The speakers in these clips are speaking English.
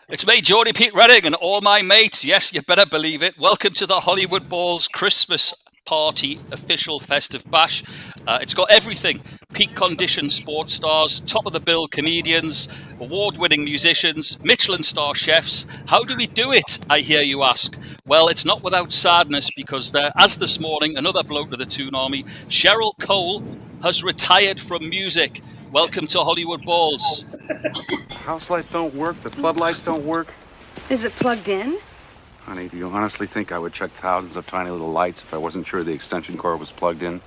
It's me, Geordie Pete Redding, and all my mates. Yes, you better believe it. Welcome to the Hollywood Balls Christmas Party official festive bash. It's got everything: peak condition sports stars, top of the bill comedians, award-winning musicians, Michelin star chefs. How do we do it, I hear you ask? Well, it's not without sadness, because as this morning, another bloke of the Toon Army, Cheryl Cole, has retired from music. Welcome to Hollywood Balls. House lights don't work, the floodlights don't work. Is it plugged in? Honey, do you honestly think I would check thousands of tiny little lights if I wasn't sure the extension cord was plugged in?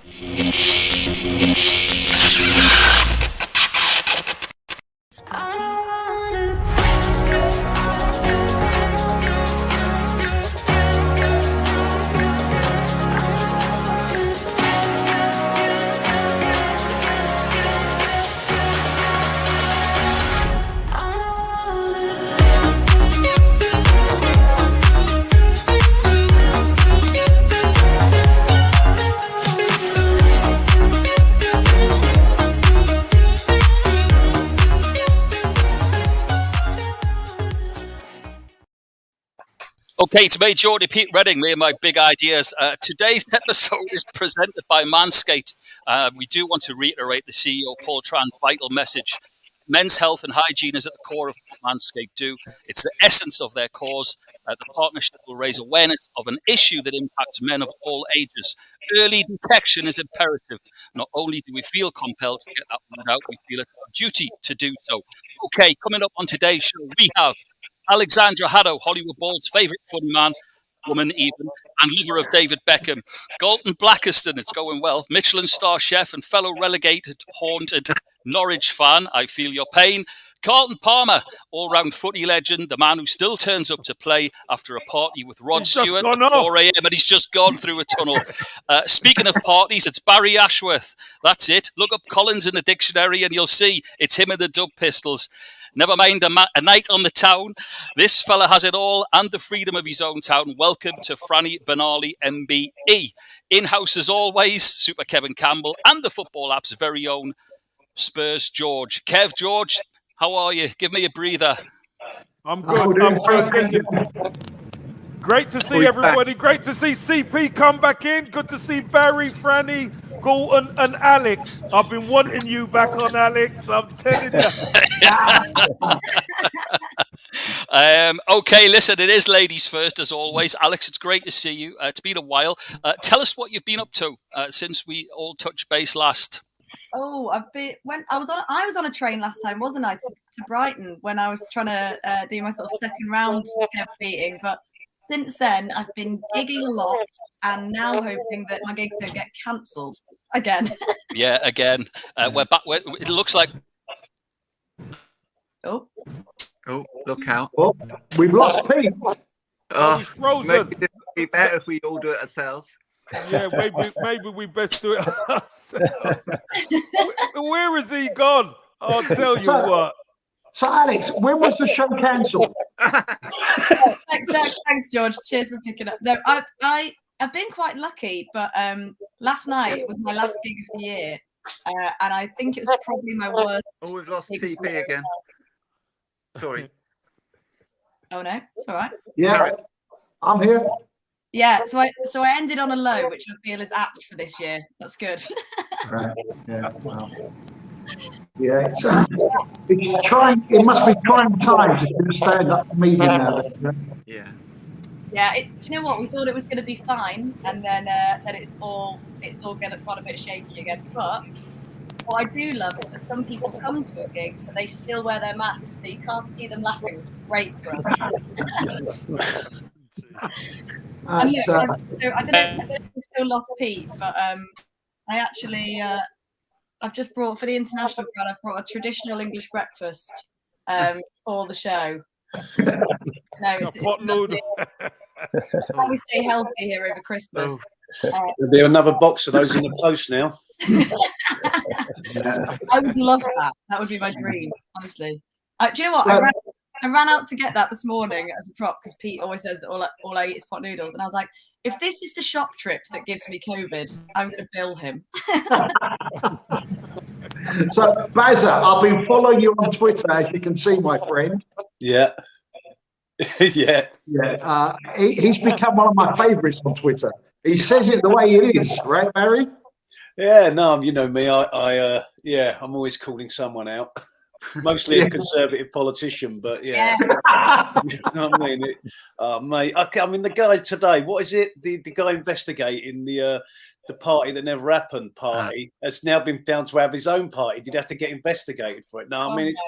Okay, it's me, Geordie Pete Redding, me and my big ideas. Today's episode is presented by Manscaped. We do want to reiterate the CEO Paul Tran's vital message. Men's health and hygiene is at the core of what Manscaped do. It's the essence of their cause. The partnership will raise awareness of an issue that impacts men of all ages. Early detection is imperative. Not only do we feel compelled to get that word out, we feel it's our duty to do so. Okay, coming up on today's show, we have Alexandra Haddo, Hollywood Balls' favourite funny man, woman even, and lover of David Beckham. Galton Blackiston, it's going well, Michelin star chef and fellow relegated, haunted Norwich fan, I feel your pain. Carlton Palmer, all-round footy legend, the man who still turns up to play after a party with Rod Stewart at 4 a.m. and he's just gone through a tunnel. Speaking of parties, it's Barry Ashworth. That's it. Look up Collins in the dictionary and you'll see it's him and the Dub Pistols. Never mind a night on the town. This fella has it all and the freedom of his own town. Welcome to Franny Benali MBE. In-house as always, Super Kevin Campbell and the Football App's very own Spurs George. Kev, George, how are you? Give me a breather. I'm good. I'm good. Great to see everybody. Great to see CP come back in. Good to see Barry, Franny, Galton, and Alex. I've been wanting you back on, Alex. I'm telling you. Okay, listen, it is ladies first as always. Alex, it's great to see you. It's been a while. Tell us what you've been up to since we all touched base last. Oh, I was on a train last time, wasn't I, to Brighton when I was trying to do my sort of second round beating, but since then, I've been gigging a lot and now hoping that my gigs don't get cancelled again. Yeah, again. We're back. It looks like... Oh, look out. Oh, we've lost Pete. He's frozen. Maybe it would be better if we all do it ourselves. Yeah, maybe we best do it ourselves. Where is he gone? I'll tell you what. So, Alex, when was the show cancelled? Thanks, George. Cheers for picking up. No, I've been quite lucky, but last night was my last gig of the year, and I think it was probably my worst. Oh, we've lost TP again. Sorry. Oh no, it's all right. Yeah, I'm here. Yeah, so I ended on a low, which I feel is apt for this year. That's good. Right. Yeah. Well. Yeah. It's trying. It must be trying times if you stand up meeting now. Yeah. Yeah. Do you know what? We thought it was going to be fine, and then it's all got a bit shaky again. But what I do love is that some people come to a gig, but they still wear their masks, so you can't see them laughing. Great for us. And look, I don't know if we still lost Pete, but I actually I've just brought for the international crowd. I've brought a traditional English breakfast for the show. No, it's how we stay healthy here over Christmas. There'll be another box of those in the post now. I would love that. That would be my dream, honestly. Do you know what? I ran out to get that this morning as a prop because Pete always says that all I eat is pot noodles. And I was like, if this is the shop trip that gives me COVID, I'm going to bill him. So, Bazza, I've been following you on Twitter, as you can see, my friend. Yeah. Yeah. Yeah, he's become one of my favourites on Twitter. He says it the way it is, right, Barry? Yeah, no, you know me. I'm always calling someone out. Mostly a conservative politician, but yeah. You know what I mean? Mate, I mean the guy today. What is it? The guy investigating the party that never happened party has now been found to have his own party. Did have to get investigated for it? No, I mean it's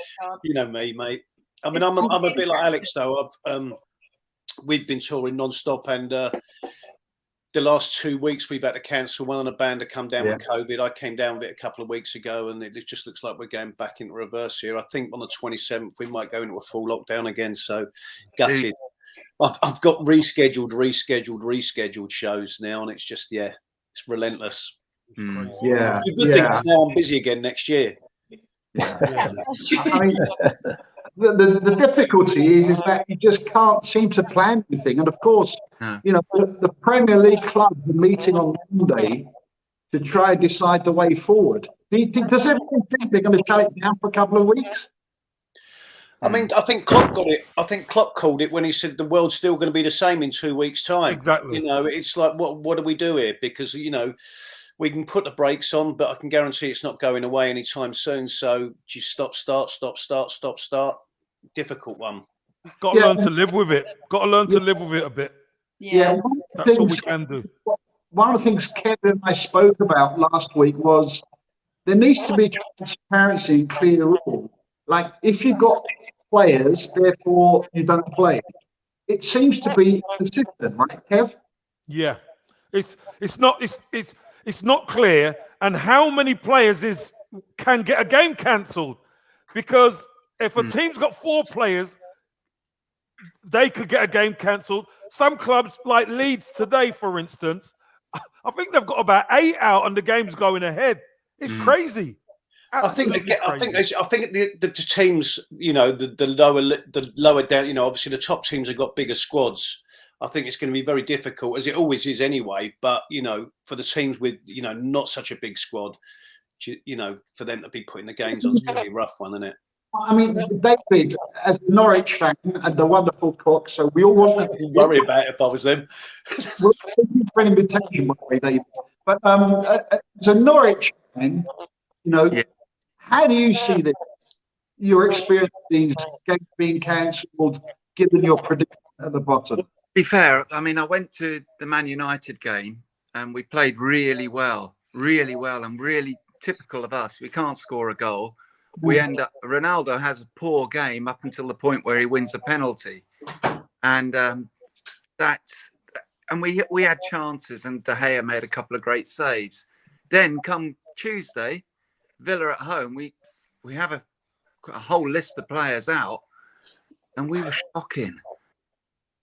you know me, mate. I mean I'm a bit like Alex though. We've been touring non-stop, and the last 2 weeks we've had to cancel. One of the band to come down with COVID. I came down with it a couple of weeks ago, and it just looks like we're going back into reverse here. I think on the 27th we might go into a full lockdown again. So gutted. I've got rescheduled shows now, and it's just it's relentless. Yeah. The good thing is now I'm busy again next year. I mean, the difficulty is that you just can't seem to plan anything. And of course, you know, the Premier League clubs are meeting on Monday to try and decide the way forward. Does everyone think they're going to shut it down for a couple of weeks? I mean, I think Klopp got it. I think Klopp called it when he said the world's still going to be the same in 2 weeks' time. Exactly. You know, it's like, what do we do here? Because, you know, we can put the brakes on, but I can guarantee it's not going away anytime soon. So just stop, start. Difficult one. Got to learn to live with it. Got to learn to live with it a bit. Yeah. That's all we can do. One of the things Kevin and I spoke about last week was there needs to be transparency and clear rule. Like if you've got players, therefore you don't play. It seems to be consistent, right, Kev? Yeah, it's not clear, and how many players can get a game cancelled? Because if a team's got 4 players, they could get a game cancelled. Some clubs, like Leeds today, for instance, I think they've got about 8 out, and the game's going ahead. It's crazy. I think the teams, you know, the lower down, you know, obviously the top teams have got bigger squads. I think it's going to be very difficult, as it always is anyway. But you know, for the teams with, you know, not such a big squad, you know, for them to be putting the games on is going to be a rough one, isn't it? I mean, David, as a Norwich fan and the wonderful cook, so we all want to worry about it if I was them. Well, thank you for an invitation, by the way, David. But as a Norwich fan, you know, how do you see this? Your experience of these games being cancelled, given your prediction at the bottom? To be fair, I mean, I went to the Man United game and we played really well, and really typical of us. We can't score a goal. We end up, Ronaldo has a poor game up until the point where he wins a penalty. And we had chances, and De Gea made a couple of great saves. Then come Tuesday, Villa at home, we have a whole list of players out, and we were shocking.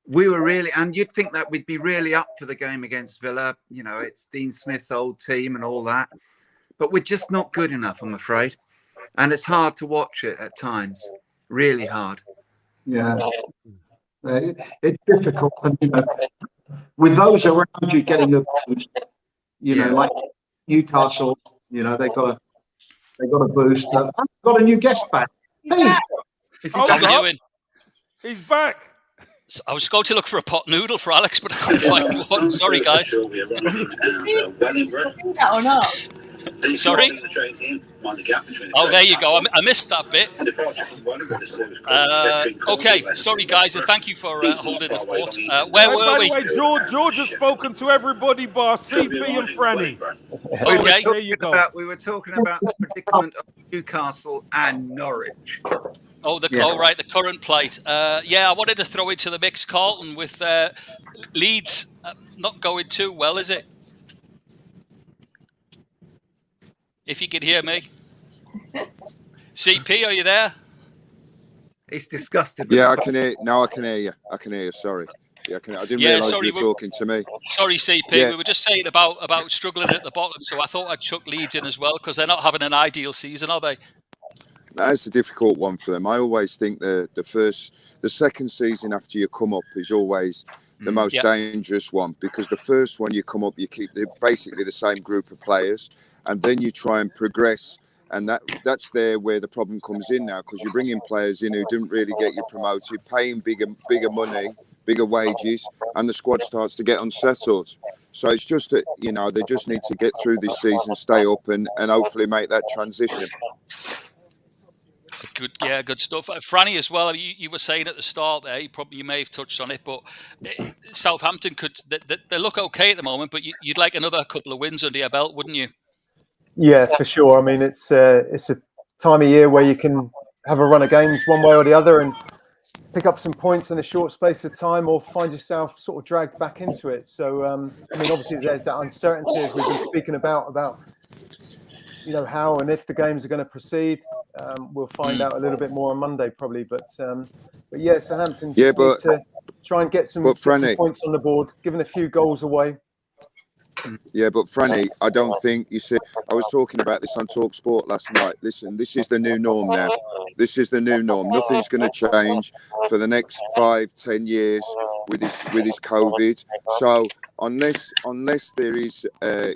We were really, and you'd think that we'd be really up for the game against Villa. You know, it's Dean Smith's old team and all that, but we're just not good enough, I'm afraid. And it's hard to watch it at times, really hard. Yeah, it's difficult, and you know, with those around you getting a boost, you know, like Newcastle, you know, they got a boost. I've got a new guest back. Hey, How are we doing? He's back. I was going to look for a pot noodle for Alex, but I couldn't find one. Sorry, guys. Or not? Sorry? Oh, there you go. I missed that bit. Okay, sorry, guys, and thank you for holding the fort. Where were we? By the way, George has spoken to everybody bar CP and Franny. Okay. There you go. We were talking about the predicament of Newcastle and Norwich. Oh, right, the current plight. I wanted to throw into the mix, Carlton, with Leeds not going too well, is it? If you can hear me. CP, are you there? He's disgusted. Yeah, I can hear. Now I can hear you. I can hear you. Sorry. Yeah, I didn't realise you were talking to me. Sorry, CP. Yeah. We were just saying about struggling at the bottom, so I thought I'd chuck Leeds in as well, because they're not having an ideal season, are they? That's a difficult one for them. I always think the second season after you come up is always the most dangerous one, because the first one you come up, you keep basically the same group of players, and then you try and progress And that's there where the problem comes in now, because you're bringing players in who didn't really get you promoted, paying bigger money, bigger wages, and the squad starts to get unsettled. So it's just that, you know, they just need to get through this season, stay up, and hopefully make that transition. Good stuff. Franny as well. You were saying at the start there, you may have touched on it, but Southampton they look okay at the moment, but you'd like another couple of wins under your belt, wouldn't you? Yeah, for sure. I mean, it's a time of year where you can have a run of games one way or the other and pick up some points in a short space of time, or find yourself sort of dragged back into it. So, I mean, obviously there's that uncertainty, as we've been speaking about, you know, how and if the games are going to proceed. We'll find out a little bit more on Monday probably, but yeah, Southampton need to try and get some points on the board, giving a few goals away. Yeah, but Franny, I don't think, you see, I was talking about this on Talk Sport last night. Listen, this is the new norm now. This is the new norm. Nothing's going to change for the next 5-10 years with this COVID. So unless there is,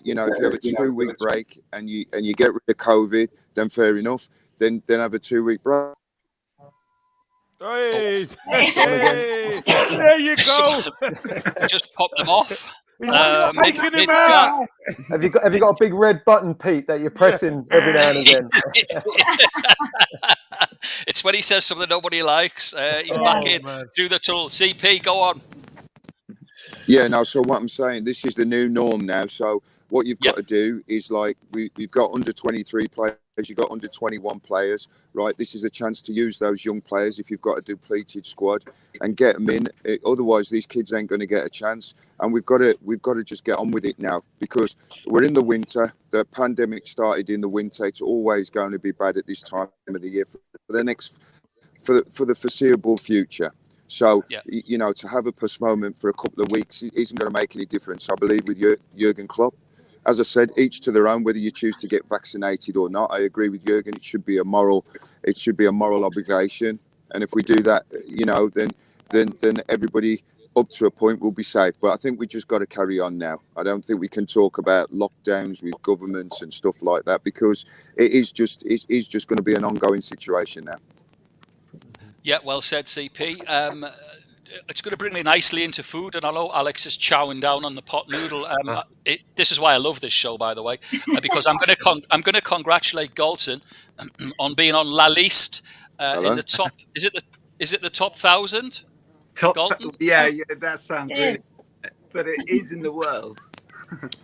you know, if you have a 2-week break and you get rid of COVID, then fair enough. Then have a 2-week break. Hey, there you go. Just pop them off. Taking him out. Have you got a big red button, Pete, that you're pressing every now and again? It's when he says something nobody likes. He's back in through the tunnel. CP, go on. Yeah, no, so what I'm saying, this is the new norm now. So what you've got to do is, like, we've got under 23 players, you've got under 21 players, right? This is a chance to use those young players if you've got a depleted squad and get them in. Otherwise, these kids ain't going to get a chance. And we've got to just get on with it now, because we're in the winter. The pandemic started in the winter. It's always going to be bad at this time of the year for the foreseeable future. So, you know, to have a postponement for a couple of weeks isn't going to make any difference, I believe, with Jurgen Klopp. As I said, each to their own, whether you choose to get vaccinated or not. I agree with Jurgen. It should be a moral obligation. And if we do that, you know, then everybody up to a point will be safe. But I think we just got to carry on now. I don't think we can talk about lockdowns with governments and stuff like that, because it is just going to be an ongoing situation now. Yeah, well said, CP. It's going to bring me nicely into food, and I know Alex is chowing down on the pot noodle. This is why I love this show, by the way, because I'm going to congratulate Galton on being on La Liste in the top. Is it the top 1,000? Top, Galton? Yeah, that sounds good. But it is in the world.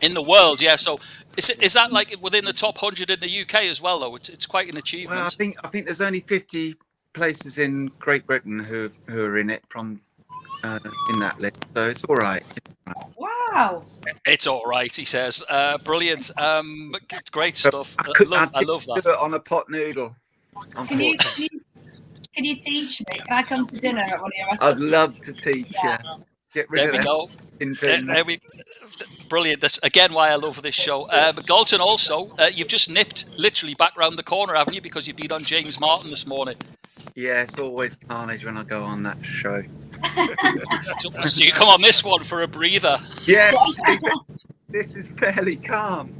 In the world, yeah. So is that like within the top 100 in the UK as well, though? It's quite an achievement. Well, I think there's only 50 places in Great Britain who are in it from in that list, so it's all right. Wow, it's all right, he says. Brilliant, great stuff. I love that. Do it on a pot noodle. Can you teach me? Can I come to dinner at one of your I'd restaurants? love to teach you. Get rid there of we go. Brilliant. That's again why I love this show. But Galton, also, you've just nipped literally back round the corner, haven't you? Because you've been on James Martin this morning. Yeah, it's always carnage when I go on that show. So you come on this one for a breather. Yeah, this is fairly calm.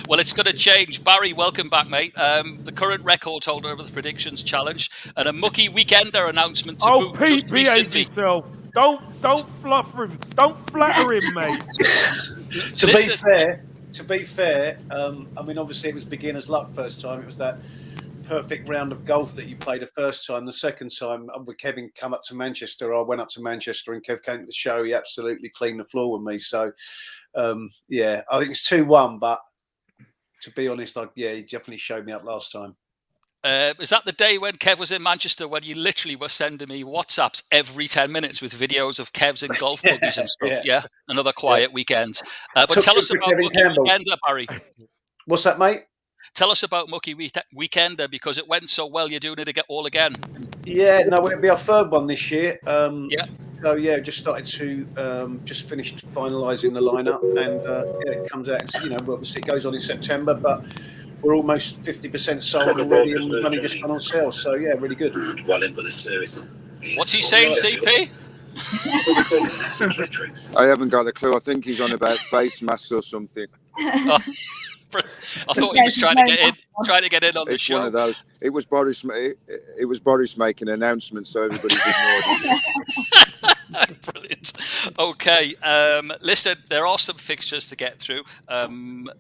Well, it's going to change. Barry, welcome back, mate. The current record holder of the Predictions Challenge, and a mucky weekender announcement to boot Pete, just recently. Behave yourself. Don't flutter him. Don't flatter him, mate. To be fair, I mean, obviously it was beginner's luck first time. It was that perfect round of golf that you played the first time. The second time, with Kevin come up to Manchester, I went up to Manchester and Kev came to the show. He absolutely cleaned the floor with me. So, yeah, I think it's 2-1, but to be honest, he definitely showed me up last time. Is that the day when Kev was in Manchester, when you literally were sending me WhatsApps every 10 minutes with videos of Kev's in golf buggies and stuff? Yeah, another quiet weekend. But tell us about Mucky Weekender, Barry. What's that, mate? Tell us about Mucky Weekender, because it went so well, you're doing it all again. Yeah, no, it'll be our third one this year. Yeah. So, yeah, just started to, just finished finalising the lineup, and it comes out, obviously it goes on in September, but we're almost 50% sold already, and we've only just gone on sale. So, yeah, really good. Well into the series. What's he saying, CP? I haven't got a clue. I think he's on about face masks or something. I thought he was trying to get in on the It's show. one of those. It was Boris. It was Boris making announcements, so everybody's ignored it. Brilliant. Okay, listen, there are some fixtures to get through,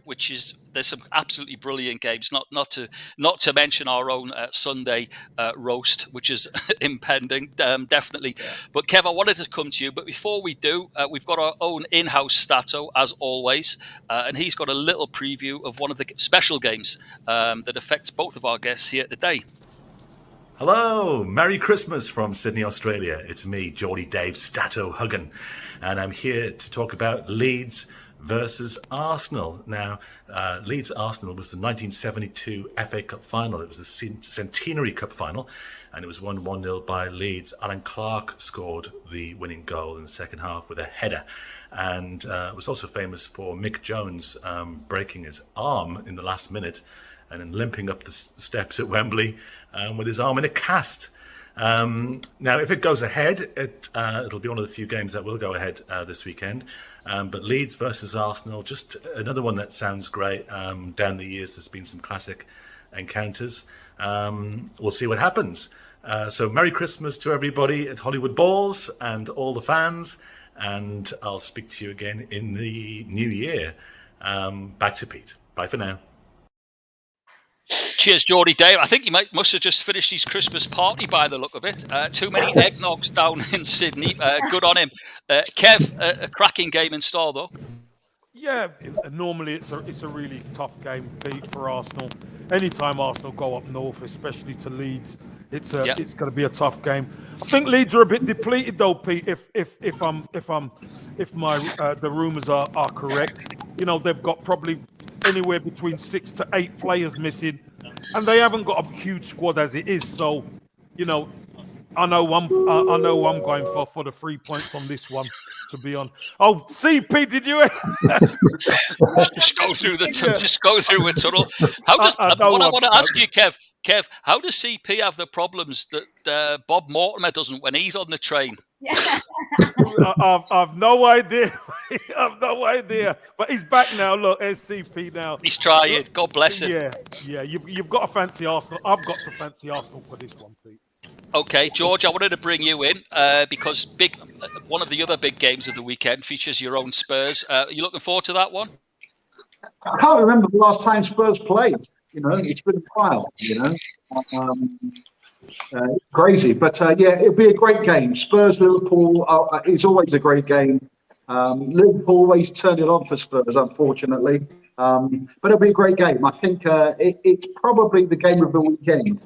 which is there's some absolutely brilliant games. Not to mention our own Sunday roast, which is impending, definitely. But Kev, I wanted to come to you, but before we do, we've got our own in-house Stato as always, and he's got a little preview of one of the special games that affects both of our guests here today. Hello, Merry Christmas from Sydney, Australia. It's me, Geordie Dave Stato Huggan, and I'm here to talk about Leeds versus Arsenal. Now, Leeds-Arsenal was the 1972 FA Cup final. It was the Centenary Cup final, and it was won 1-0 by Leeds. Alan Clark scored the winning goal in the second half with a header, and it was also famous for Mick Jones breaking his arm in the last minute and then limping up the steps at Wembley with his arm in a cast. Now, if it goes ahead, it'll be one of the few games that will go ahead this weekend. But Leeds versus Arsenal, just another one that sounds great. Down the years, there's been some classic encounters. We'll see what happens. So Merry Christmas to everybody at Hollywood Balls and all the fans. And I'll speak to you again in the new year. Back to Pete. Bye for now. Cheers, Geordie Dave. I think he must have just finished his Christmas party by the look of it. Too many eggnogs down in Sydney. Good on him. Kev, a cracking game in store, though. Yeah, normally it's a really tough game, Pete, for Arsenal. Anytime Arsenal go up north, especially to Leeds, it's going to be a tough game. I think Leeds are a bit depleted though, Pete. If my the rumours are correct, you know they've got probably anywhere between 6 to 8 players missing, and they haven't got a huge squad as it is. So, you know, I know I'm going for the 3 points on this one. To be on. Oh, CP, did you? Just go through a tunnel. How does what I want to ask you, Kev? How does CP have the problems that Bob Mortimer doesn't when he's on the train? I've no idea. I've no idea. But he's back now. Look, there's CP now. He's trying. God bless him. Yeah. You've got to fancy Arsenal. I've got to fancy Arsenal for this one, Pete. Okay, George, I wanted to bring you in because one of the other big games of the weekend features your own Spurs. Are you looking forward to that one? I can't remember the last time Spurs played. You know, it's been a while. You know, crazy, but yeah, it'll be a great game. Spurs Liverpool is always a great game. Liverpool always turn it on for Spurs, unfortunately, but it'll be a great game. I think it's probably the game of the weekend.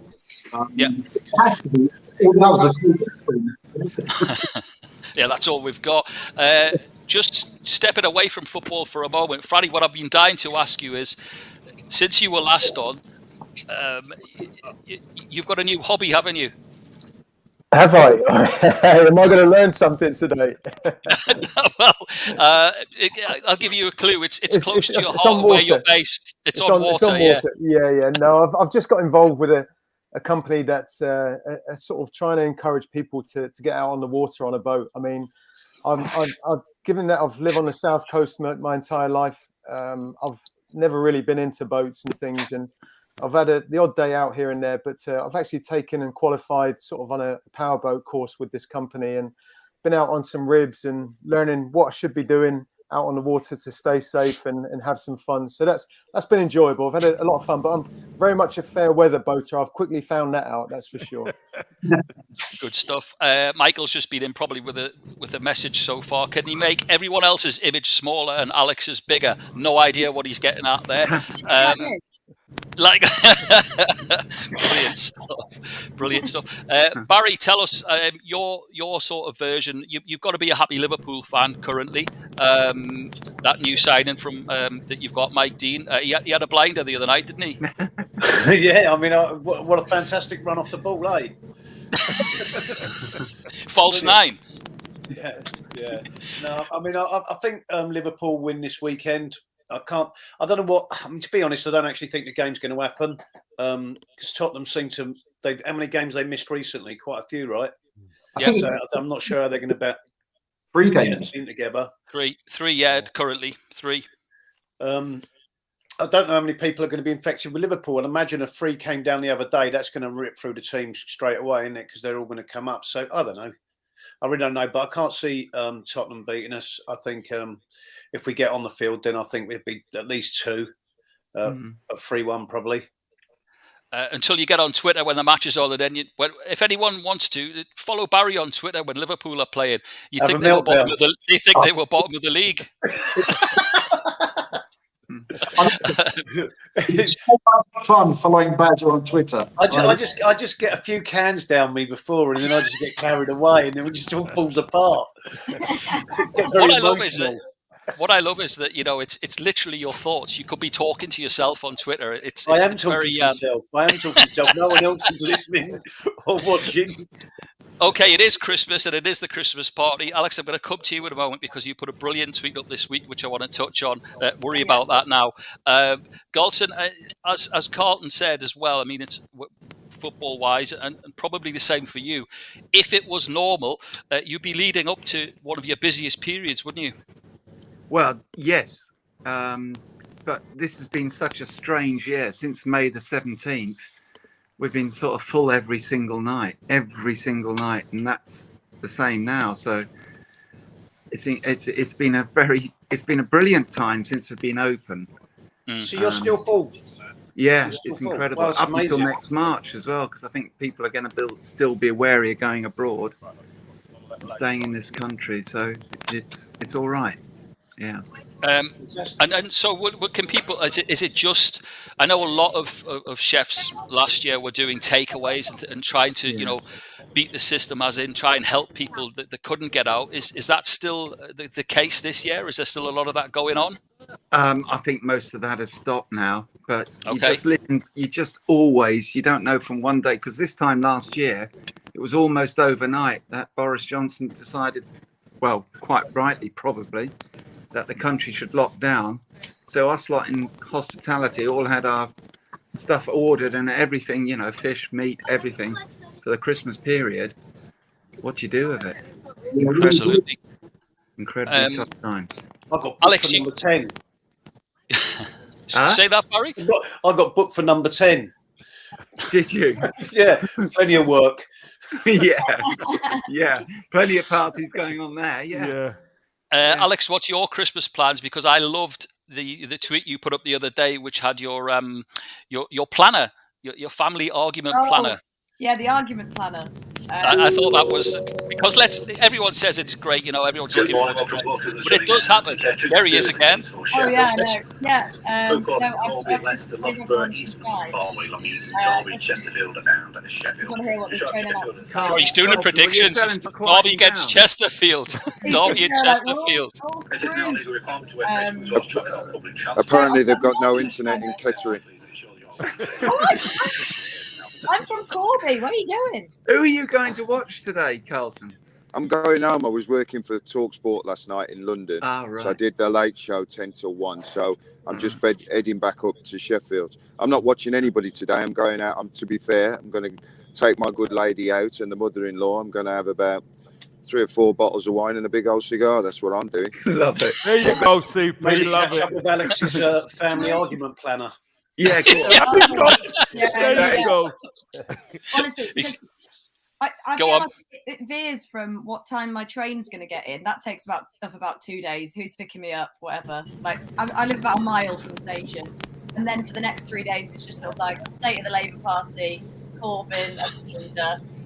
Yeah, that's all we've got. Just stepping away from football for a moment, Franny, what I've been dying to ask you is, since you were last on, you've got a new hobby, haven't you? Have I? Am I going to learn something today? Well, I'll give you a clue. It's close to your heart where you're based. It's on water. Yeah. No, I've just got involved with a company that's sort of trying to encourage people to get out on the water on a boat. I mean, given that I've lived on the south coast my entire life, I've never really been into boats and things, and I've had the odd day out here and there, but I've actually taken and qualified sort of on a powerboat course with this company and been out on some ribs and learning what I should be doing out on the water to stay safe and have some fun. So that's been enjoyable. I've had a lot of fun, but I'm very much a fair weather boater. I've quickly found that out, that's for sure. Good stuff. Michael's just been in probably with a message so far. Can he make everyone else's image smaller and Alex's bigger? No idea what he's getting at there. Like brilliant stuff. Barry, tell us your sort of version. You've got to be a happy Liverpool fan currently. That new signing from that you've got, Mike Dean. He had a blinder the other night, didn't he? Yeah, I mean, what a fantastic run off the ball, eh? False nine. Yeah. No, I mean, I think Liverpool win this weekend. I don't know what. I mean, to be honest, I don't actually think the game's going to happen because Tottenham seem to. How many games they missed recently? Quite a few, right? Yeah. So I'm not sure how they're going to bet 3 games in together. Three. Yeah, currently 3. I don't know how many people are going to be infected with Liverpool. And imagine if 3 came down the other day, that's going to rip through the team straight away, isn't it? Because they're all going to come up. So I don't know. I really don't know, but I can't see Tottenham beating us. I think if we get on the field, then I think we'd be at least 2, 3-1 probably. Until you get on Twitter when the match is on, and then if anyone wants to follow Barry on Twitter when Liverpool are playing, you think they were bottom of they were bottom of the league. It's so much fun following Badger on Twitter. I just get a few cans down me before, and then I just get carried away, and then it just all falls apart. What I love is that it's literally your thoughts. You could be talking to yourself on Twitter. I am talking to myself. No one else is listening or watching. Okay, it is Christmas and it is the Christmas party. Alex, I'm going to come to you in a moment because you put a brilliant tweet up this week, which I want to touch on. Worry about that now. Galton, as Carlton said as well, I mean, it's football-wise and probably the same for you. If it was normal, you'd be leading up to one of your busiest periods, wouldn't you? Well, yes. But this has been such a strange year. Since May the 17th, we've been sort of full every single night, and that's the same now. So it's been a brilliant time since we've been open. So you're still full? Yeah, it's incredible. Well, up until next March as well, because I think people are going to still be wary of going abroad and staying in this country. So it's all right. Yeah. And so what can people, is it just, I know a lot of chefs last year were doing takeaways and trying to, beat the system, as in try and help people that couldn't get out. Is that still the case this year? Is there still a lot of that going on? I think most of that has stopped now, but you just listen, you don't know from one day, because this time last year, it was almost overnight that Boris Johnson decided, well, quite rightly probably, that the country should lock down. So us lot in hospitality all had our stuff ordered and everything, fish, meat, everything for the Christmas period. What do you do with it? Absolutely. Incredibly tough times. I've got Alex, number 10. Say that, Barry? I got booked for number 10. Did you? Yeah, plenty of work. Yeah. Plenty of parties going on there. Yeah. Alex, what's your Christmas plans? Because I loved the tweet you put up the other day, which had your planner, your family argument planner. Yeah, the argument planner. I thought that was, because everyone says it's great, everyone's looking forward to Christmas, but it does happen. There he is again. Oh yeah, I've just lived everyone since Derby, Chesterfield, and Sheffield. Oh, he's doing the predictions. Derby against Chesterfield. Derby and Chesterfield. Apparently, they've got no internet in Kettering. I'm from Corby. Where are you going? Who are you going to watch today, Carlton? I'm going home. I was working for TalkSport last night in London. Right. So I did the late show 10 till 1. So I'm just heading back up to Sheffield. I'm not watching anybody today. I'm going out. To be fair, I'm going to take my good lady out and the mother-in-law. I'm going to have about 3 or 4 bottles of wine and a big old cigar. That's what I'm doing. Love it. There you go, CP. Maybe Love catch it. up with Alex's family argument planner. Yeah, There you go. Honestly, I feel like it veers from what time my train's going to get in. That takes about 2 days. Who's picking me up? Whatever. Like I live about a mile from the station, and then for the next 3 days, it's just sort of like state of the Labour Party, Corbyn,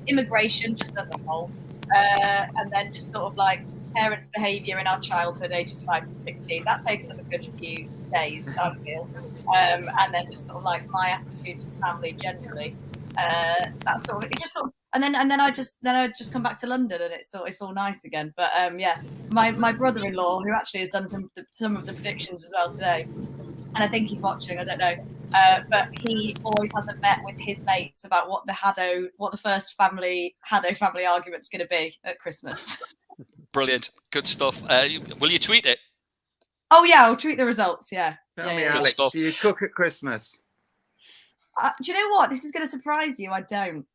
immigration just as a whole, and then just sort of like parents' behaviour in our childhood, ages 5 to 16. That takes up a good few days, I feel, and then just sort of like my attitude to family generally. That sort of, it just sort of, and then I just come back to London and it's all nice again. But my brother-in-law, who actually has done some of the predictions as well today, and I think he's watching, I don't know, but he always has a bet with his mates about what the first Haddo family argument's going to be at Christmas. Brilliant, good stuff. Will you tweet it? Oh yeah, I'll tweet the results. Yeah. Tell me, Alex, do you cook at Christmas? Do you know what? This is going to surprise you. I don't.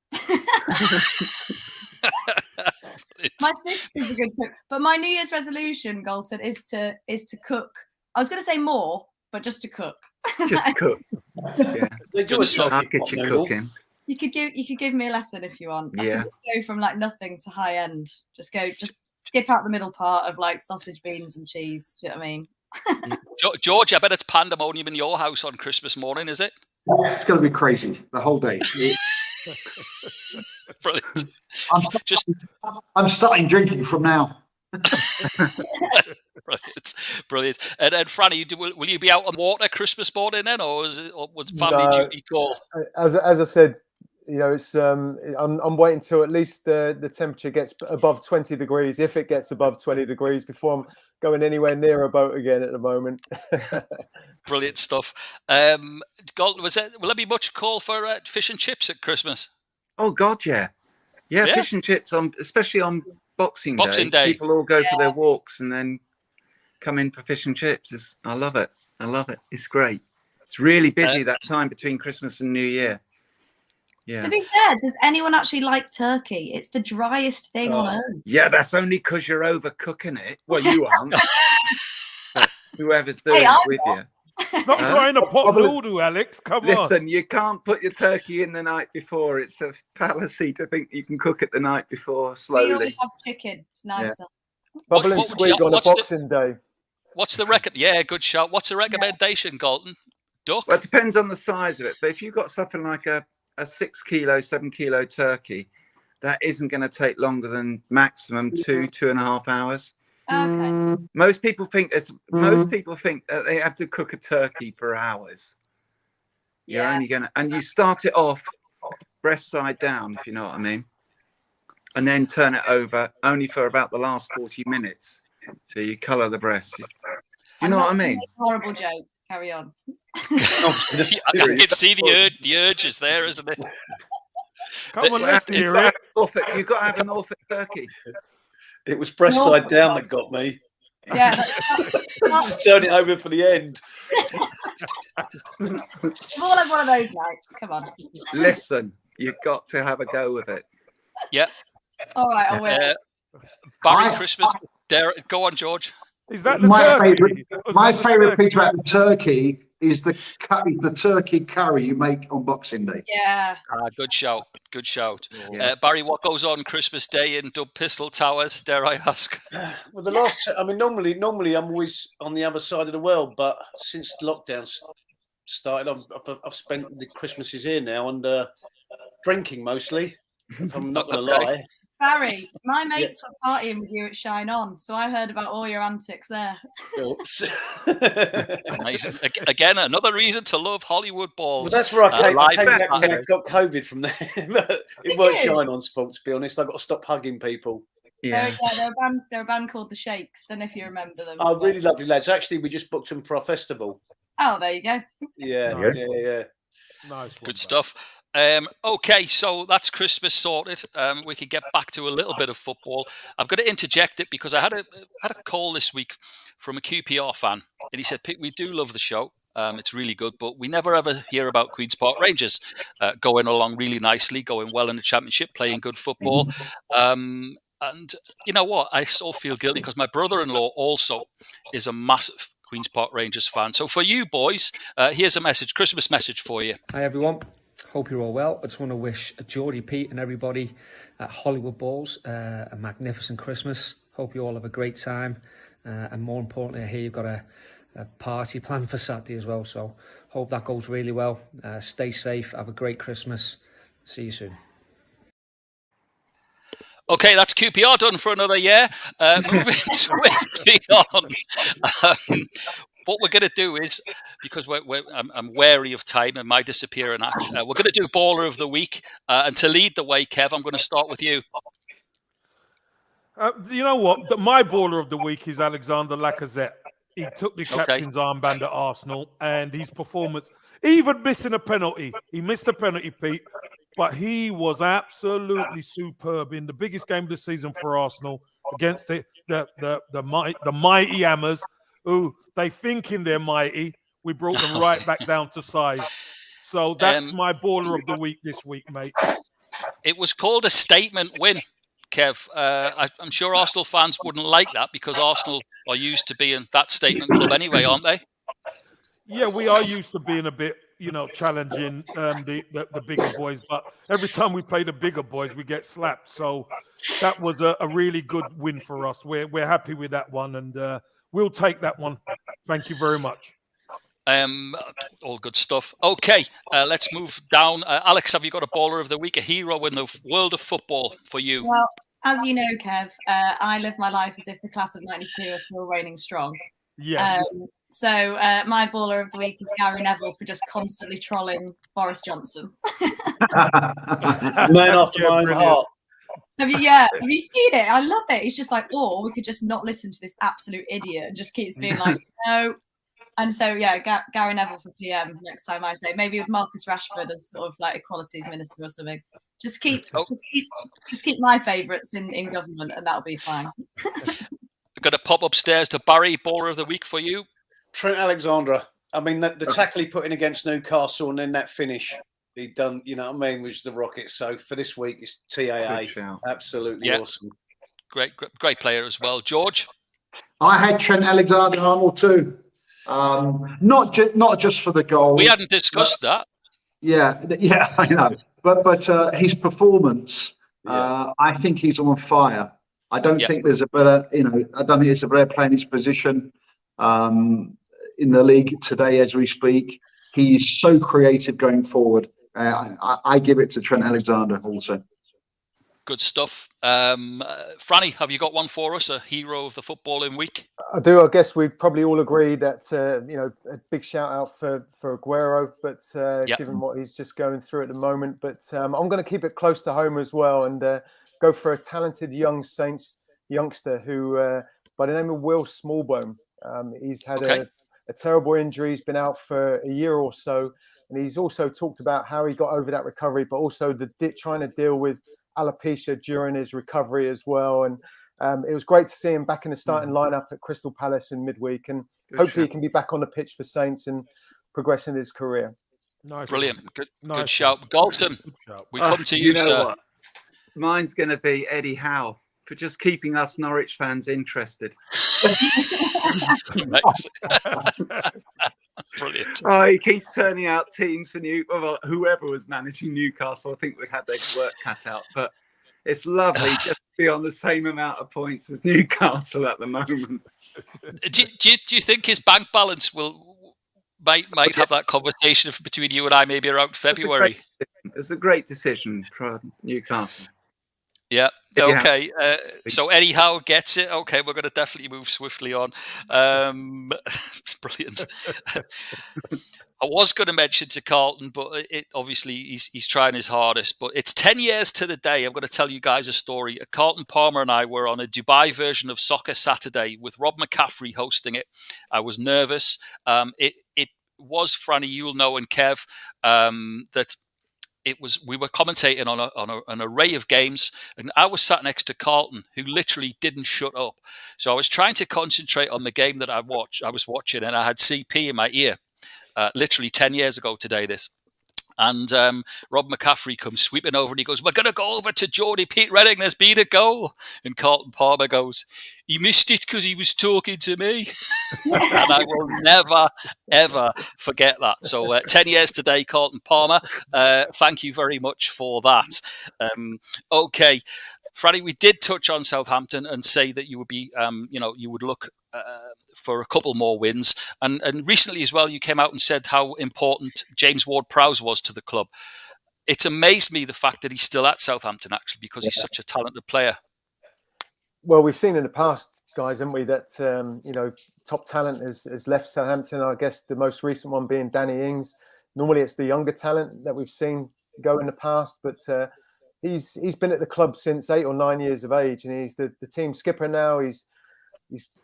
My sister's a good cook, but my New Year's resolution, Galton, is to cook. I was going to say more, but just to cook. Just cook. Yeah. They do Good a stuff. I'll turkey get pot you noodle. cooking. You could give me a lesson if you want. I Yeah. can just go from like nothing to high end. Just skip out the middle part of like sausage, beans, and cheese. Do you know what I mean? George, I bet it's pandemonium in your house on Christmas morning, is it? It's going to be crazy the whole day. Brilliant. I'm starting drinking from now. Brilliant. And Franny, will you be out on water Christmas morning then, or was family duty call? As I said, it's I'm waiting till at least the temperature gets above 20 degrees, if it gets above 20 degrees, before I'm going anywhere near a boat again at the moment. Brilliant stuff. Will there be much call for fish and chips at Christmas? Oh God, yeah. Fish and chips especially on Boxing Day. People all go for their walks and then come in for fish and chips. I love it. It's great. It's really busy that time between Christmas and New Year. Yeah. To be fair, does anyone actually like turkey? It's the driest thing on earth. Yeah, that's only because you're overcooking it. Well, you aren't. Whoever's doing it with you. It's not trying a pot noodle, Alex. Come on. Listen, you can't put your turkey in the night before. It's a fallacy to think you can cook it the night before slowly. We always have chicken. It's nicer. Bubble and squeak on a Boxing Day. What's the good shout. What's the recommendation, Galton? Duck? Well, it depends on the size of it. But if you've got something like a 6 kilo, 7 kilo turkey, that isn't going to take longer than maximum 2.5 hours. Okay. Most people think that they have to cook a turkey for hours. You're only and you start it off breast side down, if you know what I mean, and then turn it over only for about the last 40 minutes. So you colour the breast. You know what I mean? Horrible joke. Carry on. I can see the urge is there, isn't it? Come on, let's hear it. You've got to have a Norfolk turkey. It was breast side down that got me. Yeah. Just turn it over for the end. More like one of those nights. Come on. Listen, you've got to have a go with it. Yeah. All right, I will. Barry Christmas. Go on, George. Is that the my favourite piece about the turkey is the turkey curry you make on Boxing Day. Yeah. Good shout. Barry, what goes on Christmas Day in Dub Pistol Towers, dare I ask? Well, normally I'm always on the other side of the world, but since lockdown started, I've spent the Christmases here now and drinking mostly, if I'm not going to lie. Barry, my mates were partying with you at Shine On, so I heard about all your antics there. Amazing. Again, another reason to love Hollywood balls. Well, that's where I came back and I got COVID from there. It weren't Shine On's fault, to be honest. I got to stop hugging people. Yeah, they're a band called The Shakes. Don't know if you remember them. Oh, really lovely lads. Actually, we just booked them for our festival. Oh, there you go. Yeah. Nice. Good stuff. Okay, so that's Christmas sorted. We could get back to a little bit of football. I'm going to interject it because I had a call this week from a QPR fan, and he said, "We do love the show. It's really good, but we never ever hear about Queen's Park Rangers going along really nicely, going well in the Championship, playing good football." And you know what? I so feel guilty because my brother-in-law also is a massive Queen's Park Rangers fan. So for you boys, here's a Christmas message for you. Hi everyone. Hope you're all well. I just want to wish Geordie, Pete and everybody at Hollywood Balls a magnificent Christmas. Hope you all have a great time. And more importantly, I hear you've got a party planned for Saturday as well. So hope that goes really well. Stay safe. Have a great Christmas. See you soon. Okay, that's QPR done for another year. Moving swiftly on. What we're going to do is, because I'm wary of time and my disappearing act, we're going to do Baller of the Week. And to lead the way, Kev, I'm going to start with you. You know what? My Baller of the Week is Alexander Lacazette. He took the captain's armband at Arsenal, and his performance, even missing a penalty. He missed a penalty, Pete, but he was absolutely superb in the biggest game of the season for Arsenal against the mighty Hammers, who they thinking they're mighty. We brought them right back down to size. So that's my Baller of the Week this week, mate. It was called a statement win, Kev. I'm sure Arsenal fans wouldn't like that because Arsenal are used to being that statement club anyway, aren't they? Yeah, we are used to being a bit, challenging the bigger boys, but every time we play the bigger boys, we get slapped. So that was a really good win for us. We're happy with that one, and we'll take that one. Thank you very much. All good stuff. Okay, let's move down. Alex, have you got a baller of the week, a hero in the world of football for you? Well, as you know, Kev, I live my life as if the class of '92 are still reigning strong. Yes. So my baller of the week is Gary Neville for just constantly trolling Boris Johnson. Man after my own heart. Have you seen it? I love it. He's just like, or we could just not listen to this absolute idiot and just keeps being like, no. And so, Gary Neville for PM next time I say, maybe with Marcus Rashford as sort of like equalities minister or something. Just keep my favourites in government, and that'll be fine. We're going to pop upstairs to Barry, baller of the week for you. Trent Alexander. I mean, the tackle he put in against Newcastle and then that finish he done, was the Rockets. So for this week, it's TAA. Absolutely awesome. Great player as well. George? I had Trent Alexander-Arnold too. Not just for the goal. We hadn't discussed that. Yeah, I know. But his performance, I think he's on fire. I don't think there's a better, I don't think there's a better player in his position in the league today as we speak. He's so creative going forward. I give it to Trent Alexander also. Good stuff. Franny, have you got one for us, a hero of the footballing week? I do. I guess we probably all agree that, a big shout out for Aguero, but given what he's just going through at the moment. But I'm going to keep it close to home as well and go for a talented young Saints youngster who, by the name of Will Smallbone, he's had a terrible injury. He's been out for a year or so. And he's also talked about how he got over that recovery, but also trying to deal with alopecia during his recovery as well. And it was great to see him back in the starting lineup at Crystal Palace in midweek. And hopefully he can be back on the pitch for Saints and progressing his career. Nice. Brilliant. Good shout. Galton, we come to you, sir. What? Mine's going to be Eddie Howe for just keeping us Norwich fans interested. Brilliant. Oh, he keeps turning out teams for whoever was managing Newcastle. I think would have their work cut out, but it's lovely just to be on the same amount of points as Newcastle at the moment. Do you think his bank balance might have that conversation between you and I maybe around February? It's a great decision for Newcastle. Yeah. Okay. So Eddie Howe gets it. Okay, we're going to definitely move swiftly on. Brilliant. I was going to mention to Carlton, but obviously he's trying his hardest. But it's 10 years to the day. I'm going to tell you guys a story. Carlton Palmer and I were on a Dubai version of Soccer Saturday with Rob McCaffrey hosting it. I was nervous. It was, Franny, you'll know, and Kev, that we were commentating on an array of games, and I was sat next to Carlton, who literally didn't shut up. So I was trying to concentrate on the game that I was watching, and I had CP in my ear. Literally 10 years ago today, this. And Rob McCaffrey comes sweeping over and he goes, "We're going to go over to Geordie Pete Redding. There's been a goal." And Carlton Palmer goes, "He missed it because he was talking to me." And I will never, ever forget that. So 10 years today, Carlton Palmer. Thank you very much for that. Okay. Freddie, we did touch on Southampton and say that you would be, you would look for a couple more wins. And recently as well, you came out and said how important James Ward-Prowse was to the club. It's amazed me the fact that he's still at Southampton, actually, because he's such a talented player. Well, we've seen in the past, guys, haven't we, that, top talent has left Southampton. I guess the most recent one being Danny Ings. Normally it's the younger talent that we've seen go in the past, but he's been at the club since 8 or 9 years of age, and he's the team skipper now. He's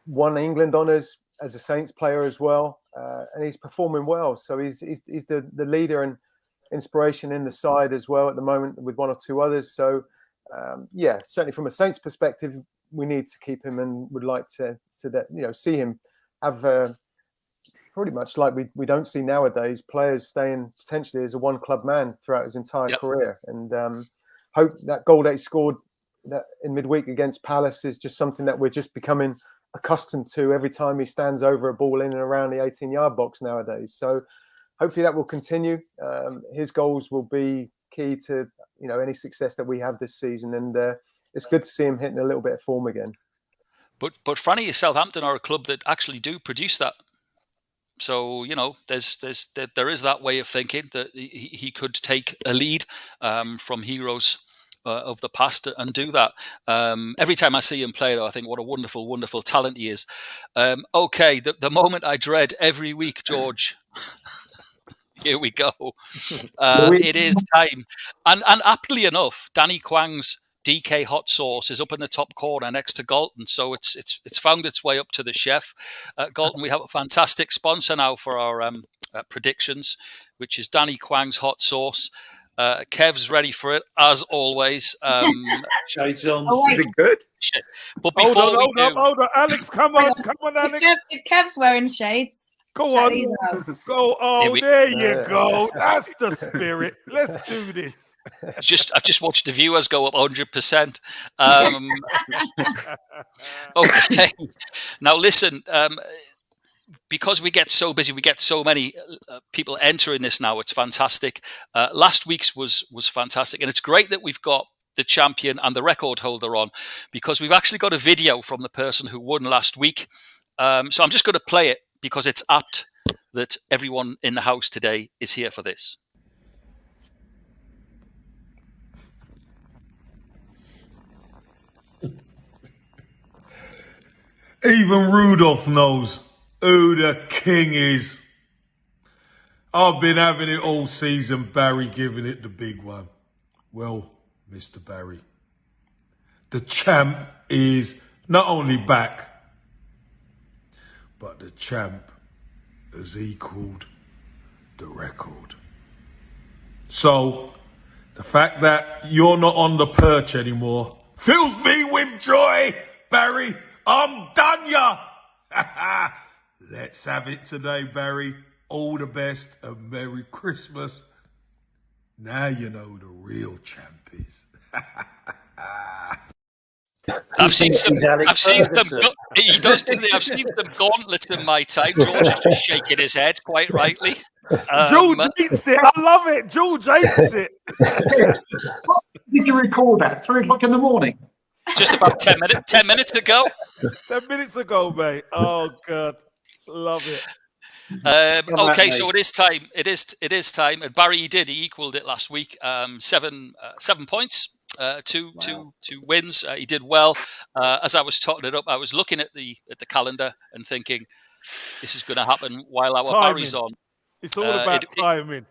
won England honours as a Saints player as well, and he's performing well. So he's the leader and inspiration in the side as well at the moment, with one or two others. So certainly from a Saints perspective, we need to keep him, and would like to see him have pretty much like we don't see nowadays, players staying potentially as a one club man throughout his entire career. And hope that goal that he scored in midweek against Palace is just something that we're just becoming accustomed to every time he stands over a ball in and around the 18-yard box nowadays. So hopefully that will continue. His goals will be key to any success that we have this season, and it's good to see him hitting a little bit of form again. But Franny, Southampton are a club that actually do produce that. So there is that way of thinking that he could take a lead from heroes of the past and do that. Every time I see him play, though, I think what a wonderful, wonderful talent he is. Okay, the moment I dread every week, George. Here we go. It is time, and aptly enough, Danny Kwang's DK hot sauce is up in the top corner next to Galton, so it's found its way up to the chef. Galton, we have a fantastic sponsor now for our predictions, which is Danny Kwang's hot sauce. Kev's ready for it as always. Shades on. Is it good? But before hold on, Alex, come on, Alex. If Kev's wearing shades, go on, go. Oh, there you go. That's the spirit. Let's do this. I've just watched the viewers go up 100%. Okay, now listen. Because we get so busy, we get so many people entering this now. It's fantastic. Last week's was fantastic, and it's great that we've got the champion and the record holder on, because we've actually got a video from the person who won last week. So I'm just going to play it because it's apt that everyone in the house today is here for this. Even Rudolph knows who the king is. I've been having it all season, Barry giving it the big one. Well, Mr. Barry, the champ is not only back, but the champ has equaled the record. So, the fact that you're not on the perch anymore fills me with joy, Barry. I'm done ya! Let's have it today, Barry. All the best and Merry Christmas. Now you know who the real champ is. I've seen some. He does, doesn't he? I've seen some gauntlets in my time. George is just shaking his head, quite rightly. George hates it. I love it. George hates it. Did you record that? 3 o'clock in the morning. Just about 10 minutes ago. 10 minutes ago, mate. Oh God, love it. Okay, so it is time. It is time. And Barry, he equalled it last week. 7 points, two wins. He did well. As I was totting it up, I was looking at the calendar and thinking, this is going to happen while our Barry's on. It's all about timing.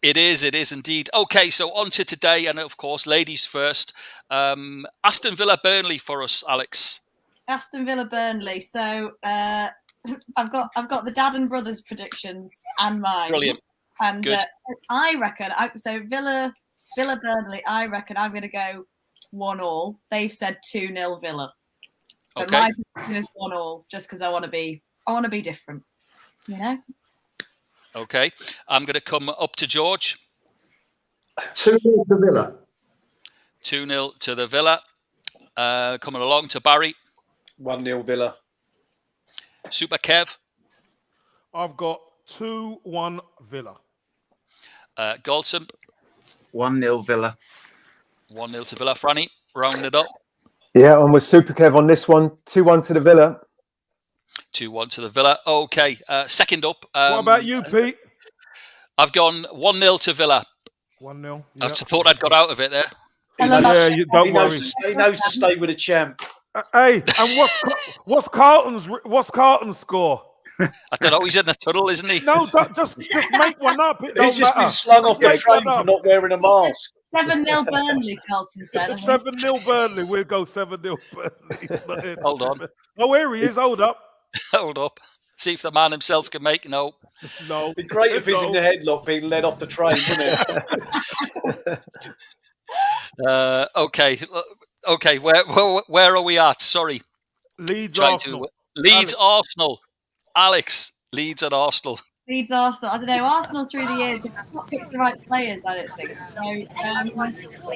It is indeed. Okay, so on to today, and of course, ladies first. Aston Villa Burnley for us, Alex. Aston Villa Burnley. So I've got the dad and brothers predictions and mine. Brilliant. And good. So I reckon. Villa Burnley. I reckon I'm going to go 1-1. They've said 2-0 Villa. But okay. My prediction is 1-1, just because I want to be different. You know. Okay, I'm going to come up to George. 2-0 to Villa. 2-0 to the Villa. Coming along to Barry. 1-0 Villa. Super Kev. I've got 2-1 Villa. Galton. 1-0 Villa. 1-0 to Villa. Franny, round it up. Yeah, I'm with Super Kev on this one. 2-1 to the Villa. 2-1 to the Villa. Okay, second up. What about you, Pete? I've gone 1-0 to Villa. 1-0. Yep. I thought I'd got out of it there. Yeah, don't worry. He knows to stay with a champ. Hey, and what's Carlton's score? I don't know. He's in the tunnel, isn't he? No, just make one up. He's just been slung off the train for not wearing a mask. 7-0 Burnley, Carlton said. 7-0 Burnley. We'll go 7-0 Burnley. Hold on. Oh, here he is. Hold up. Hold up. See if the man himself can make No. It'd be great if he's in the headlock being led off the train, wouldn't it? Okay. Where are we at? Sorry. Leeds Arsenal. Arsenal. Alex. Leeds and Arsenal. Leeds Arsenal. I don't know. Arsenal through the years have not picked the right players. I don't think. So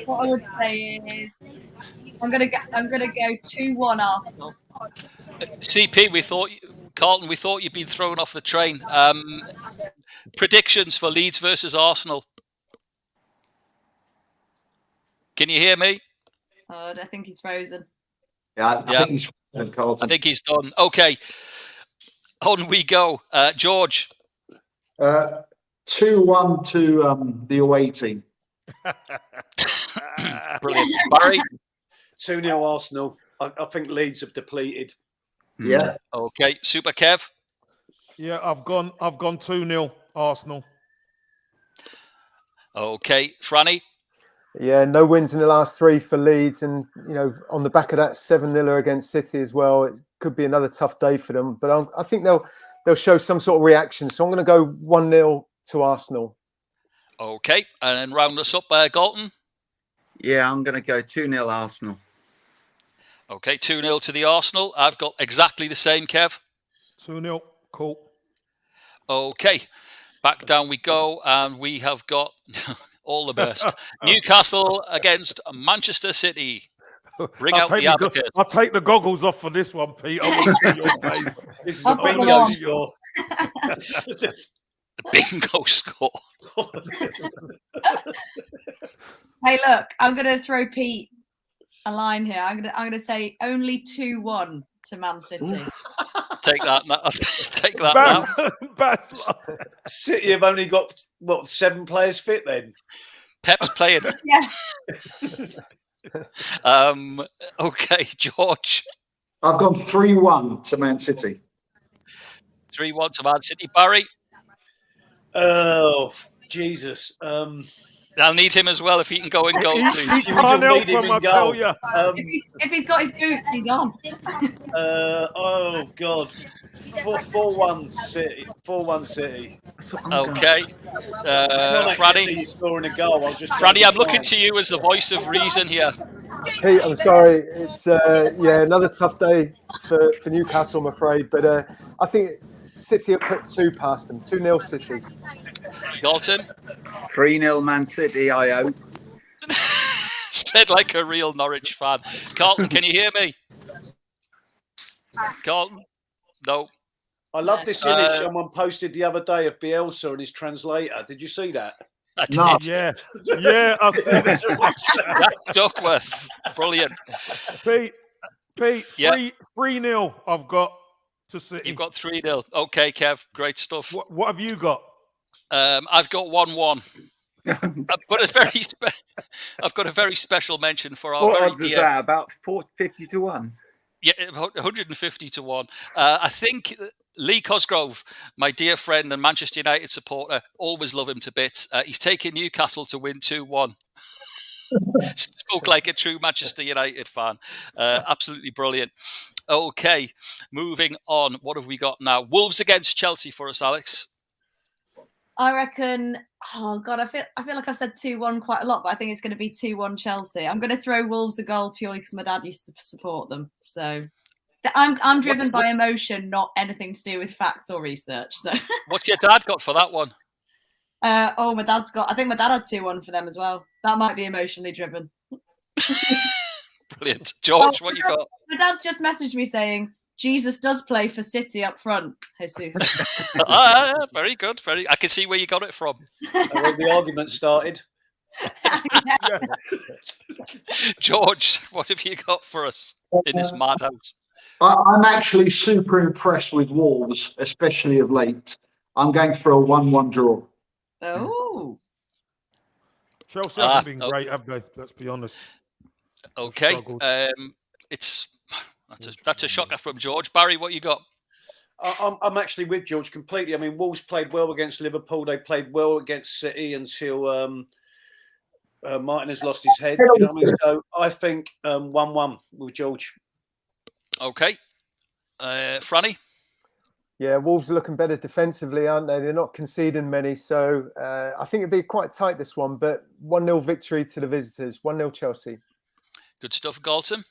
what I would say is I'm gonna go 2-1 Arsenal. CP, Carlton, we thought you'd been thrown off the train. Predictions for Leeds versus Arsenal. Can you hear me? Oh, I think he's frozen. Yeah, I think he's frozen, Carlton. I think he's done. Okay, on we go. George. 2-1 to the away team. Brilliant. Barry? 2-0 Arsenal. I think Leeds have depleted. Yeah. Okay. Super Kev? Yeah, I've gone 2-0 Arsenal. Okay. Franny? Yeah, no wins in the last 3 for Leeds, and on the back of that 7-0 against City as well, it could be another tough day for them. But I think they'll show some sort of reaction. So I'm going to go 1-0 to Arsenal. Okay, and then round us up, Galton. Yeah, I'm going to go 2-0 Arsenal. Okay, 2-0 to the Arsenal. I've got exactly the same, Kev. 2-0, cool. Okay, back down we go, and we have got all the best. Newcastle against Manchester City. Bring out the advocate. I'll take the goggles off for this one, Pete. I want to see your face. This is a bingo score. A bingo score. Hey, look, I'm going to throw Pete a line here. I'm going to say only 2-1 to Man City. Take that. Take that now. City have only got 7 players fit then. Pep's playing. Yeah. Okay, George. I've gone 3-1 to Man City. 3-1 to Man City. Barry? Oh, Jesus. I'll need him as well if he can go in goal, please. He can't help him, I tell you. If he's got his boots, he's on. Oh, God. 4-1 City. 4-1 City. Okay. Franny? Scoring a goal. Franny, I'm looking to you as the voice of reason here. Pete, I'm sorry. It's another tough day for Newcastle, I'm afraid. But I think City have put 2 past them. 2-0 City. Galton? 3-0 Man City, I hope. Said like a real Norwich fan. Carlton, can you hear me? Carlton? No. I love this image someone posted the other day of Bielsa and his translator. Did you see that? I did. No. Yeah, I've seen it. Jack Duckworth. Brilliant. Pete, 3-0 I've got to City. You've got 3-0. Okay, Kev, great stuff. What have you got? I've got 1-1. I've got a very special mention for our what very odds dear. is that? About 50 to 1? Yeah, 150 to 1. I think Lee Cosgrove, my dear friend and Manchester United supporter, always love him to bits. He's taken Newcastle to win 2-1. Spoke like a true Manchester United fan. Absolutely brilliant. Okay, moving on. What have we got now? Wolves against Chelsea for us, Alex. I reckon. Oh God, I feel like I've said 2-1 quite a lot, but I think it's going to be 2-1 Chelsea. I'm going to throw Wolves a goal purely because my dad used to support them. So I'm driven by emotion, not anything to do with facts or research. So what's your dad got for that one? My dad's got. I think my dad had 2-1 for them as well. That might be emotionally driven. Brilliant, George. What you got? My dad's just messaged me saying, Jesus does play for City up front, Jesus. Very good. I can see where you got it from. When the argument started. George, what have you got for us in this madhouse? I'm actually super impressed with Wolves, especially of late. I'm going for a 1-1 draw. Oh. Chelsea haven't been great, have they? Let's be honest. Okay. That's a shocker from George. Barry, what you got? I'm actually with George completely. I mean, Wolves played well against Liverpool. They played well against City until Martin has lost his head. You know what I mean? So I think 1-1 with George. Okay. Franny? Yeah, Wolves are looking better defensively, aren't they? They're not conceding many. So I think it'd be quite tight, this one. But 1-0 victory to the visitors. 1-0 Chelsea. Good stuff, Galton.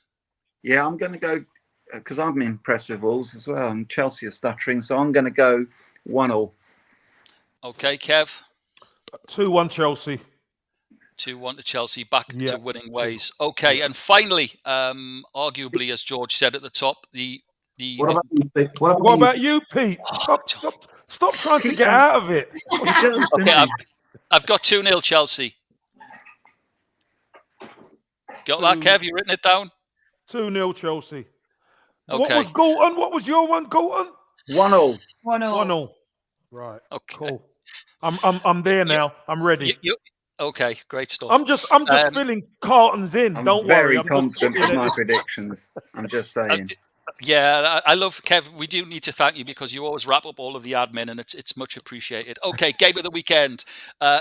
Yeah, I'm going to go, because I'm impressed with Wolves as well, and Chelsea are stuttering, so I'm going to go 1-0. Okay, Kev? 2-1 Chelsea. 2-1 to Chelsea, back Yeah, to winning ways. Okay, and finally, arguably, as George said at the top, What about you, Pete? What about you, Pete? Stop trying to get out of it. Okay, I've got 2-0 Chelsea. Got that, Kev? You written it down? 2-0 Chelsea. Okay. What was Galton? What was your one, Galton? 1-1. 1-1. Right. Okay. Cool. I'm there now. I'm ready. Okay, great stuff. I'm just filling Carlton's in. Don't worry. Very I'm confident with my predictions. I'm just saying. Yeah, I love Kev. We do need to thank you because you always wrap up all of the admin, and it's much appreciated. Okay, game of the weekend: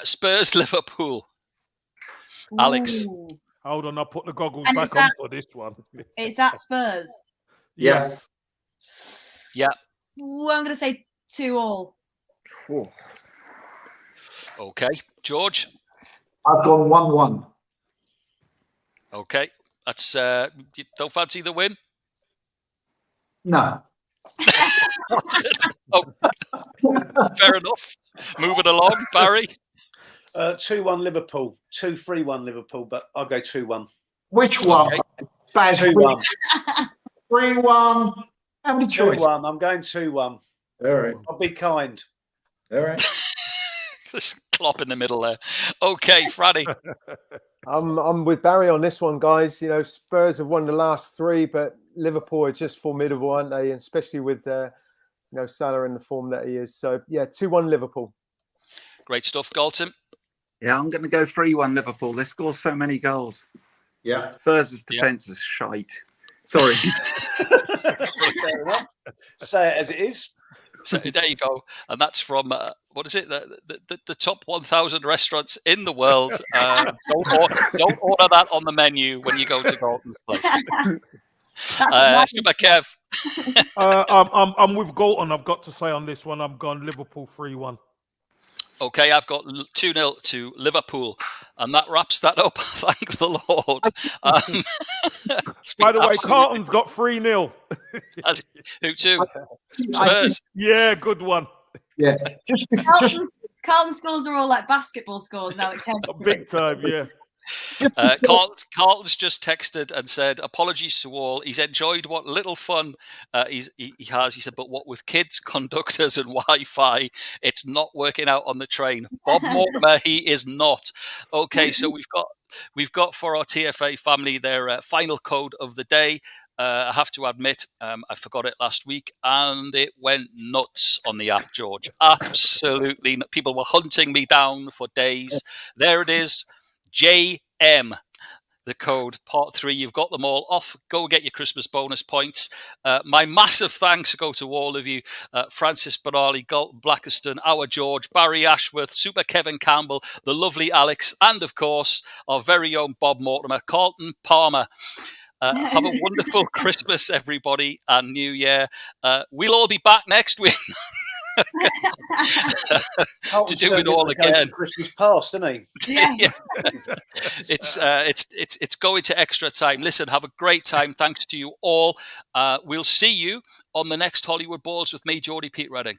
Spurs Liverpool. Alex, hold on. I'll put the goggles And back on for this one. It's at Spurs. Yeah. Yeah. Ooh, I'm going to say 2-2. Okay, George. I've gone 1-1. Okay, that's you don't fancy the win? No. Oh, fair enough. Moving along, Barry. 2-1 Liverpool, 2-3-1 Liverpool, but I'll go 2-1. Which one? Okay. Baz, 2-1. 3-1. How many choices? 2-1. I'm going 2-1. All right. I'll be kind. All right. Just clop in the middle there. Okay, Franny. I'm with Barry on this one, guys. You know, Spurs have won the last 3, but Liverpool are just formidable, aren't they? And especially with Salah in the form that he is. So yeah, 2-1 Liverpool. Great stuff, Galton. Yeah, I'm going to go 3-1 Liverpool. They score so many goals. Yeah. Spurs' defence is shite. Sorry. Fair enough. Say it as it is. So there you go, and that's from what is it? The top 1,000 restaurants in the world. Don't order that on the menu when you go to Galton's place. Super Kev. I'm with Galton. I've got to say on this one, I'm going Liverpool 3-1. Okay, I've got 2-0 to Liverpool, and that wraps that up. Thank the Lord. By the way, Carlton's got 3-0. Who to? Spurs. Yeah, good one. Yeah. Carlton scores are all like basketball scores now. Big time, yeah. Carlton's just texted and said, apologies to all. He's enjoyed what little fun he has. He said, but what with kids, conductors and Wi-Fi, it's not working out on the train. Bob Mortimer, he is not. Okay, so we've got for our TFA family their final code of the day. I have to admit, I forgot it last week, and it went nuts on the app, George. Absolutely. People were hunting me down for days. There it is. JM, the code, part 3. You've got them all off. Go get your Christmas bonus points. My massive thanks go to all of you. Francis Benali, Galton Blackiston, our George, Barry Ashworth, Super Kevin Campbell, the lovely Alex, and of course, our very own Bob Mortimer, Carlton Palmer. Have a wonderful Christmas, everybody, and New Year. We'll all be back next week. To do it all again. Christmas past, isn't he? Yeah. It's going to extra time. Listen, have a great time. Thanks to you all. We'll see you on the next Hollywood Balls with me, Geordie Pete Redding.